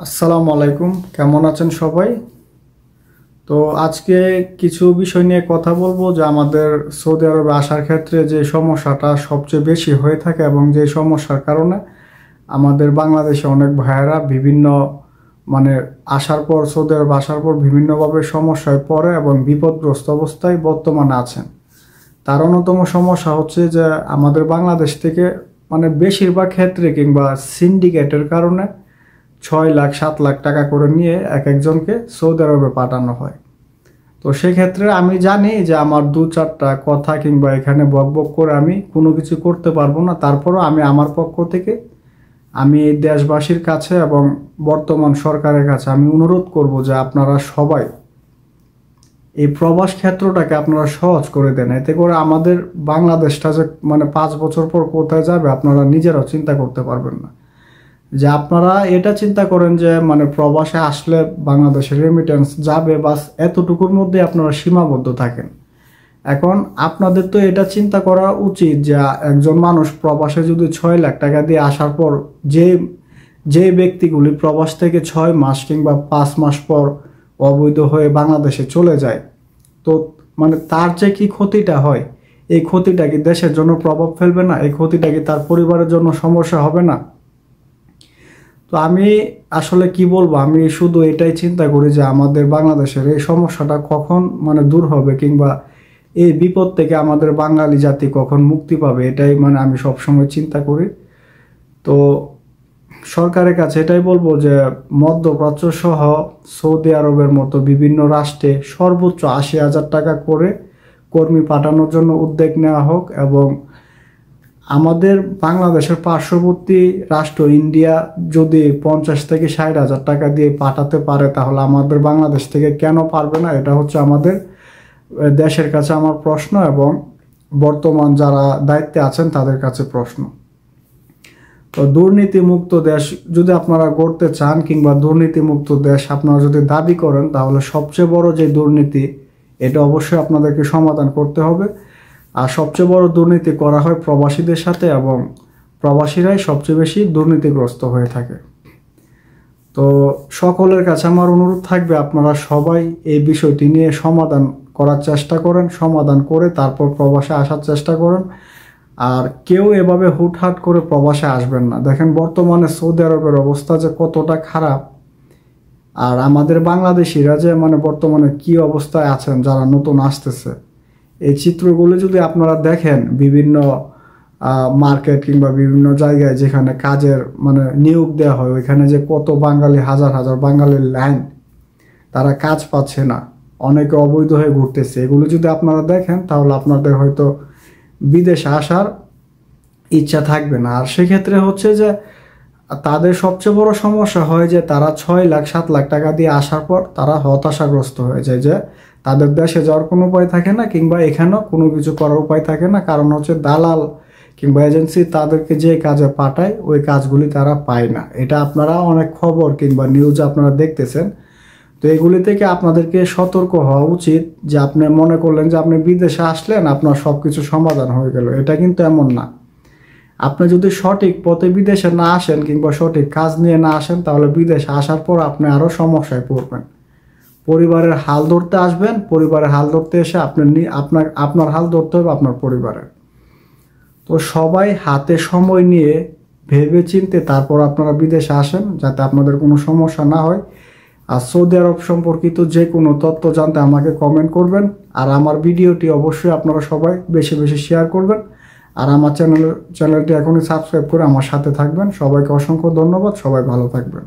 আসসালামু আলাইকুম, কেমন আছেন সবাই? তো আজকে কিছু বিষয় নিয়ে কথা বলবো যে আমাদের সৌদি আরবে আসার ক্ষেত্রে যে সমস্যাটা সবচেয়ে বেশি হয়ে থাকে এবং যে সমস্যার কারণে আমাদের বাংলাদেশে অনেক ভাইয়েরা বিভিন্ন মানে আসার পর সৌদি আরবে আসার পর বিভিন্নভাবে সমস্যায় পড়ে এবং বিপদগ্রস্ত অবস্থায় বর্তমানে আছেন। তার অন্যতম সমস্যা হচ্ছে যে আমাদের বাংলাদেশ থেকে বেশিরভাগ ক্ষেত্রে কিংবা সিন্ডিকেটের কারণে 6 লাখ 7 লাখ টাকা করে নিয়ে এক একজনকে সৌদি আরবে পাঠানো হয়। তো সেক্ষেত্রে আমি জানি যে আমার দু চারটা কথা কিংবা এখানে বকবক করে আমি কোনো কিছু করতে পারবো না, তারপরও আমি আমার পক্ষ থেকে আমি এই দেশবাসীর কাছে এবং বর্তমান সরকারের কাছে আমি অনুরোধ করব যে আপনারা সবাই এই প্রবাস ক্ষেত্রটাকে আপনারা সহজ করে দেন। এতে করে আমাদের বাংলাদেশটা যে 5 বছর পর কোথায় যাবে আপনারা নিজেরাও চিন্তা করতে পারবেন না। যে আপনারা এটা চিন্তা করেন যে প্রবাসে আসলে বাংলাদেশের রেমিটেন্স যাবে, বাস এতটুকুর মধ্যে আপনারা সীমাবদ্ধ থাকেন। এখন আপনাদের তো এটা চিন্তা করা উচিত যে একজন মানুষ প্রবাসে যদি 6 লাখ টাকা দিয়ে আসার পর যে যে ব্যক্তিগুলি প্রবাস থেকে 6 মাস কিংবা 5 মাস পর অবৈধ হয়ে বাংলাদেশে চলে যায়, তো তার যে কি ক্ষতিটা হয়, এই ক্ষতিটা কি দেশের জন্য প্রভাব ফেলবে না? এই ক্ষতিটা কি তার পরিবারের জন্য সমস্যা হবে না? তো আমি আসলে কি বলবো, আমি শুধু এটাই চিন্তা করি যে আমাদের বাংলাদেশের এই সমস্যাটা কখন দূর হবে কিংবা এই বিপদ থেকে আমাদের বাঙালি জাতি কখন মুক্তি পাবে, এটাই আমি সবসময় চিন্তা করি। তো সরকারের কাছে এটাই বলবো যে মধ্যপ্রাচ্য সহ সৌদি আরবের মতো বিভিন্ন রাষ্ট্রে সর্বোচ্চ 80,000 টাকা করে কর্মী পাঠানোর জন্য উদ্যোগ নেওয়া হোক এবং আমাদের বাংলাদেশের পার্শ্ববর্তী রাষ্ট্র ইন্ডিয়া যদি 50 থেকে 60,000 টাকা দিয়ে পাঠাতে পারে, তাহলে আমাদের বাংলাদেশ থেকে কেন পারবে না? এটা হচ্ছে আমাদের দেশের কাছে আমার প্রশ্ন এবং বর্তমান যারা দায়িত্বে আছেন তাদের কাছে প্রশ্ন। তো দুর্নীতিমুক্ত দেশ যদি আপনারা গড়তে চান কিংবা দুর্নীতিমুক্ত দেশ আপনারা যদি দাবি করেন, তাহলে সবচেয়ে বড় যে দুর্নীতি, এটা অবশ্যই আপনাদেরকে সমাধান করতে হবে। আর সবচেয়ে বড় দুর্নীতি করা হয় প্রবাসীদের সাথে এবং প্রবাসীরাই সবচেয়ে বেশি দুর্নীতিগ্রস্ত হয়ে থাকে। তো সকলের কাছে আমার অনুরোধ থাকবে আপনারা সবাই এই বিষয়টি নিয়ে সমাধান করার চেষ্টা করেন, সমাধান করে তারপর প্রবাসে আসার চেষ্টা করেন। আর কেউ এভাবে হুটহাট করে প্রবাসে আসবেন না। দেখেন বর্তমানে সৌদি আরবের অবস্থা যে কতটা খারাপ, আর আমাদের বাংলাদেশিরা যে বর্তমানে কি অবস্থায় আছেন যারা নতুন আসতেছে, এই চিত্রগুলো যদি আপনারা দেখেন বিভিন্ন মার্কেট কিংবা বিভিন্ন জায়গায় যেখানে কাজের নিয়োগ দেওয়া হয়, ওইখানে যে কত বাঙালি, হাজার হাজার বাঙালির লাইন, তারা কাজ পাচ্ছে না, অনেকে অবৈধ হয়ে ঘুরতেছে, এগুলো যদি আপনারা দেখেন তাহলে আপনাদের হয়তো বিদেশে আসার ইচ্ছা থাকবে না। আর সেক্ষেত্রে হচ্ছে যে তাদের সবচেয়ে বড় সমস্যা হয় যে তারা 6 লাখ 7 লাখ টাকা দিয়ে আসার পর তারা হতাশাগ্রস্ত হয়ে যায় যে তাদের দেশে যাওয়ার কোনো উপায় থাকে না কিংবা এখানেও কোনো কিছু করার উপায় থাকে না। কারণ হচ্ছে দালাল কিংবা এজেন্সি তাদেরকে যে কাজে পাঠায় ওই কাজগুলি তারা পায় না। এটা আপনারা অনেক খবর কিংবা নিউজ আপনারা দেখতেছেন। তো এগুলি থেকে আপনাদেরকে সতর্ক হওয়া উচিত যে আপনি মনে করলেন যে আপনি বিদেশে আসলেন আপনার সব কিছু সমাধান হয়ে গেল, এটা কিন্তু এমন না। আপনি যদি সঠিক পথে বিদেশে না আসেন কিংবা সঠিক কাজ নিয়ে না আসেন, তাহলে বিদেশে আসার পর আপনি আরও সমস্যায় পড়বেন। পরিবারের হাল ধরতে আসবেন, পরিবারের হাল ধরতে এসে আপনার হাল ধরতে হবে আপনার পরিবারের। তো সবাই হাতে সময় নিয়ে ভেবে চিনতে তারপর আপনারা বিদেশে আসেন, যাতে আপনাদের কোনো সমস্যা না হয়। আর সৌদি আরব সম্পর্কিত যে কোনো তথ্য জানতে আমাকে কমেন্ট করবেন। আর আমার ভিডিওটি অবশ্যই আপনারা সবাই বেশি বেশি শেয়ার করবেন। আর আমার চ্যানেলটি এখনই সাবস্ক্রাইব করে আমার সাথে থাকবেন। সবাইকে অসংখ্য ধন্যবাদ, সবাই ভালো থাকবেন।